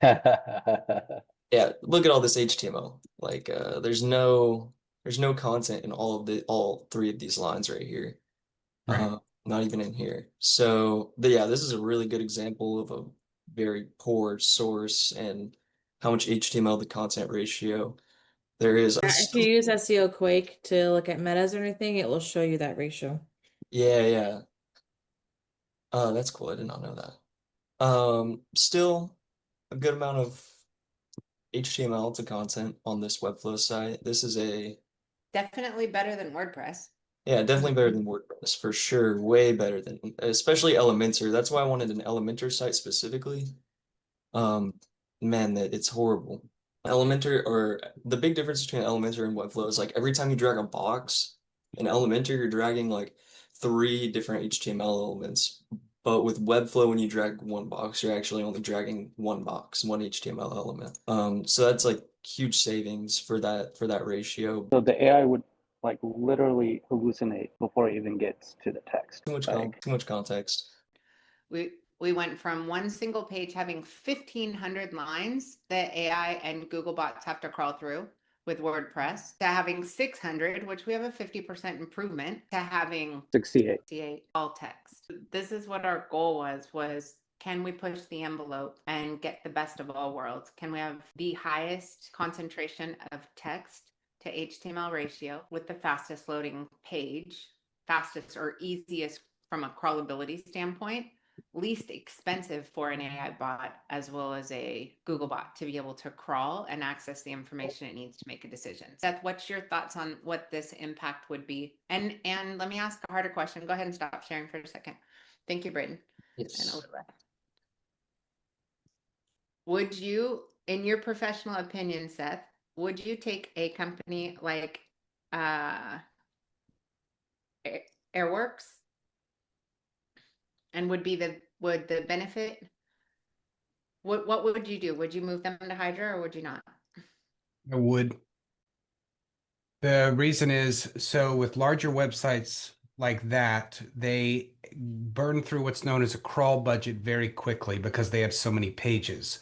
Yeah, look at all this HTML. Like there's no content in all three of these lines right here. Right. Not even in here. So, but yeah, this is a really good example of a very poor source and how much HTML to content ratio there is. Yeah, if you use SEO Quake to look at metas or anything, it will show you that ratio. Yeah, yeah. That's cool. I did not know that. Still a good amount of HTML to content on this Webflow site. This is Definitely better than WordPress. yeah, definitely better than WordPress for sure. Way better than, especially Elementor. That's why I wanted an Elementor site specifically. Um, man, that it's horrible. Elementor, or the big difference between Elementor and Webflow is like every time you drag a box in Elementor, you're dragging like three different HTML elements. But with Webflow, when you drag one box, you're actually only dragging one box, one HTML element. So that's like huge savings for that ratio. So the AI would like literally hallucinate before it even gets to the text. Too much context. We went from one single page having 1,500 lines that AI and Googlebots have to crawl through with WordPress to having 600, which we have a 50% improvement, to having 68 all text. This is what our goal was can we push the envelope and get the best of all worlds? Can we have the highest concentration of text to HTML ratio with the fastest loading page, fastest or easiest from a crawlability standpoint, least expensive for an AI bot as well as a Google bot to be able to crawl and access the information it needs to make a decision. Seth, what's your thoughts on what this impact would be? And let me ask a harder question. Go ahead and stop sharing for a second. Thank you, Britton. Yes. And Elizabeth. Would you, in your professional opinion, Seth, would you take a company like Airworks and would the benefit, what would you do? Would you move them to Hydra or would you not? I would. The reason is, so with larger websites like that, they burn through what's known as a crawl budget very quickly because they have so many pages.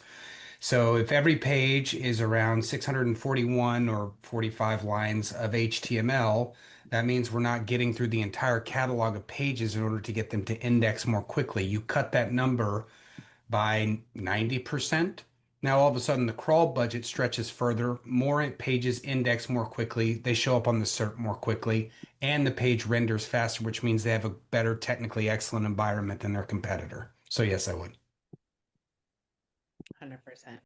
So if every page is around 641 or 45 lines of HTML, that means we're not getting through the entire catalog of pages in order to get them to index more quickly. You cut that number by 90%. Now all of a sudden the crawl budget stretches further, more pages index more quickly, they show up on the SERP more quickly, and the page renders faster, which means they have a better technically excellent environment than their competitor. So yes, I would. 100%.